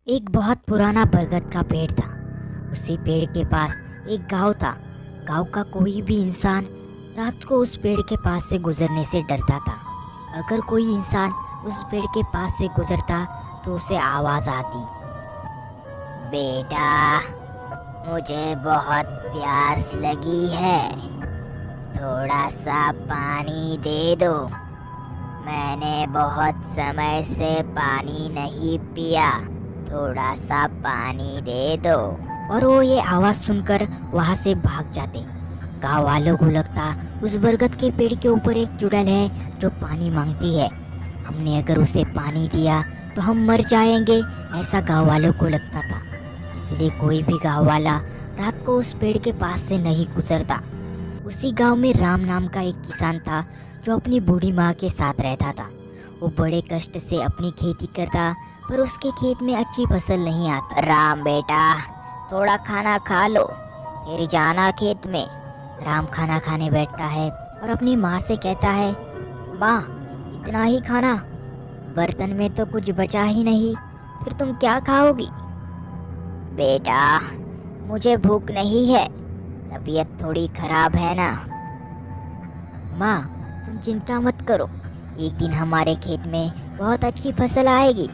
एक बहुत पुराना बरगद का पेड़ था। उसी पेड़ के पास एक गांव था। गांव का कोई भी इंसान रात को उस पेड़ के पास से गुजरने से डरता था। अगर कोई इंसान उस पेड़ के पास से गुजरता तो उसे आवाज आती, बेटा, मुझे बहुत प्यास लगी है, थोड़ा सा पानी दे दो। मैंने बहुत समय से पानी नहीं पिया, थोड़ा सा पानी दे दो। और वो ये आवाज सुनकर वहां से भाग जाते। गांव वालों को लगता उस बरगद के पेड़ के ऊपर एक चुड़ैल है जो पानी मांगती है। हमने अगर उसे पानी दिया तो हम मर जाएंगे, ऐसा गांव वालों को लगता था। इसलिए कोई भी गांव वाला रात को उस पेड़ के पास से नहीं गुजरता। उसी गांव में राम नाम का एक किसान था जो अपनी बूढ़ी माँ के साथ रहता था। वो बड़े कष्ट से अपनी खेती करता, पर उसके खेत में अच्छी फसल नहीं आता। राम बेटा, थोड़ा खाना खा लो, फिर जाना खेत में। राम खाना खाने बैठता है और अपनी माँ से कहता है, माँ, इतना ही खाना, बर्तन में तो कुछ बचा ही नहीं, फिर तुम क्या खाओगी? बेटा, मुझे भूख नहीं है, तबीयत थोड़ी खराब है ना। माँ, तुम चिंता मत करो, एक दिन हमारे खेत में बहुत अच्छी फसल आएगी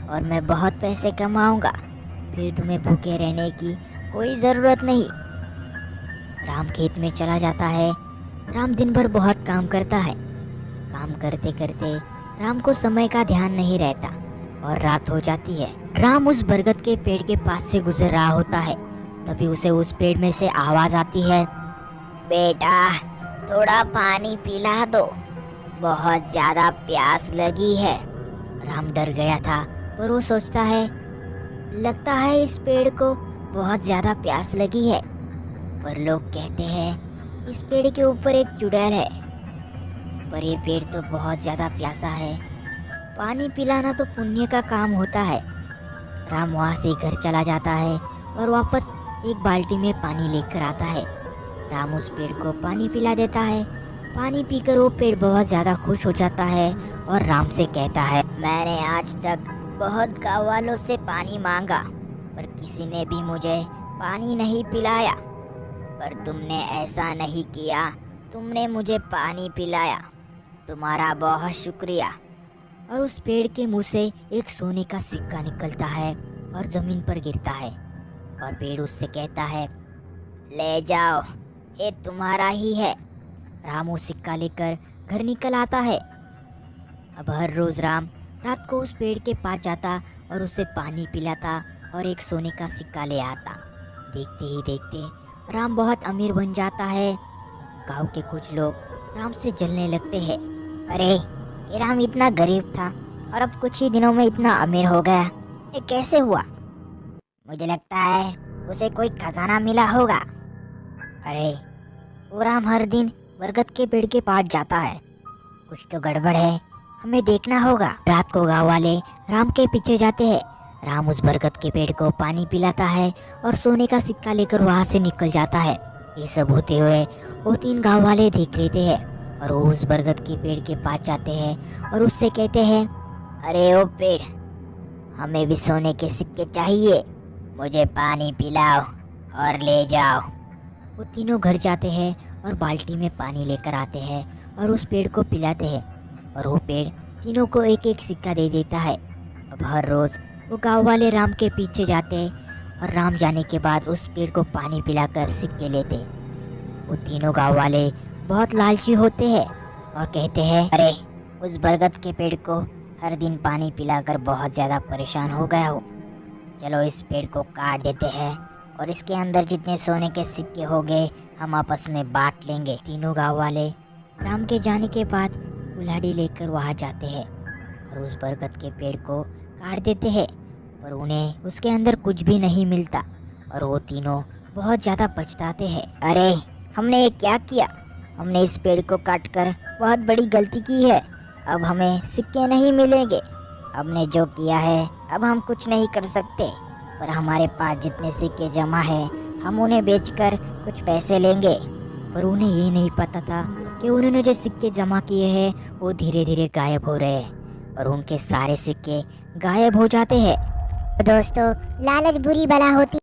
और मैं बहुत पैसे कमाऊंगा, फिर तुम्हें भूखे रहने की कोई ज़रूरत नहीं। राम खेत में चला जाता है। राम दिन भर बहुत काम करता है। काम करते करते राम को समय का ध्यान नहीं रहता और रात हो जाती है। राम उस बरगद के पेड़ के पास से गुजर रहा होता है। तभी उसे उस पेड़ में से आवाज़ आती है, बेटा, थोड़ा पानी पिला दो, बहुत ज़्यादा प्यास लगी है। राम डर गया था, पर वो सोचता है, लगता है इस पेड़ को बहुत ज़्यादा प्यास लगी है। पर लोग कहते हैं इस पेड़ के ऊपर एक चुड़ैल है, पर ये पेड़ तो बहुत ज़्यादा प्यासा है, पानी पिलाना तो पुण्य का काम होता है। राम वहाँ से घर चला जाता है और वापस एक बाल्टी में पानी लेकर आता है। राम उस पेड़ को पानी पिला देता है। पानी पीकर वो पेड़ बहुत ज़्यादा खुश हो जाता है और राम से कहता है, मैंने आज तक बहुत गाँव वालों से पानी मांगा, पर किसी ने भी मुझे पानी नहीं पिलाया, पर तुमने ऐसा नहीं किया, तुमने मुझे पानी पिलाया, तुम्हारा बहुत शुक्रिया। और उस पेड़ के मुंह से एक सोने का सिक्का निकलता है और ज़मीन पर गिरता है। और पेड़ उससे कहता है, ले जाओ, ये तुम्हारा ही है। राम वो सिक्का लेकर घर निकल आता है। अब हर रोज़ राम रात को उस पेड़ के पास जाता और उसे पानी पिलाता और एक सोने का सिक्का ले आता। देखते ही देखते राम बहुत अमीर बन जाता है। गांव के कुछ लोग राम से जलने लगते हैं। अरे, ये राम इतना गरीब था और अब कुछ ही दिनों में इतना अमीर हो गया, ये कैसे हुआ? मुझे लगता है उसे कोई खजाना मिला होगा। अरे, वो राम हर दिन बरगद के पेड़ के पास जाता है, कुछ तो गड़बड़ है, हमें देखना होगा। रात को गांव वाले राम के पीछे जाते हैं। राम उस बरगद के पेड़ को पानी पिलाता है और सोने का सिक्का लेकर वहां से निकल जाता है। ये सब होते हुए वो तीन गांव वाले देख लेते हैं और वो उस बरगद के पेड़ के पास जाते हैं और उससे कहते हैं, अरे ओ पेड़, हमें भी सोने के सिक्के चाहिए, मुझे पानी पिलाओ और ले जाओ। वो तीनों घर जाते हैं और बाल्टी में पानी लेकर आते हैं और उस पेड़ को पिलाते हैं और वो पेड़ तीनों को एक एक सिक्का दे देता है। अब हर रोज़ वो गांव वाले राम के पीछे जाते और राम जाने के बाद उस पेड़ को पानी पिलाकर सिक्के लेते। वो तीनों गांव वाले बहुत लालची होते हैं और कहते हैं, अरे, उस बरगद के पेड़ को हर दिन पानी पिलाकर बहुत ज़्यादा परेशान हो गया हो, चलो इस पेड़ को काट देते हैं और इसके अंदर जितने सोने के सिक्के हो गए हम आपस में बांट लेंगे। तीनों गांव वाले राम के जाने के बाद कुल्हाड़ी लेकर वहाँ जाते हैं और उस बरगद के पेड़ को काट देते हैं, पर उन्हें उसके अंदर कुछ भी नहीं मिलता और वो तीनों बहुत ज़्यादा पछताते हैं। अरे, हमने ये क्या किया, हमने इस पेड़ को काटकर बहुत बड़ी गलती की है, अब हमें सिक्के नहीं मिलेंगे। हमने जो किया है अब हम कुछ नहीं कर सकते, पर हमारे पास जितने सिक्के जमा है हम उन्हें बेचकर कुछ पैसे लेंगे। पर उन्हें ये नहीं पता था कि उन्होंने जो सिक्के जमा किए हैं वो धीरे धीरे गायब हो रहे हैं और उनके सारे सिक्के गायब हो जाते हैं। दोस्तों, लालच बुरी बला होती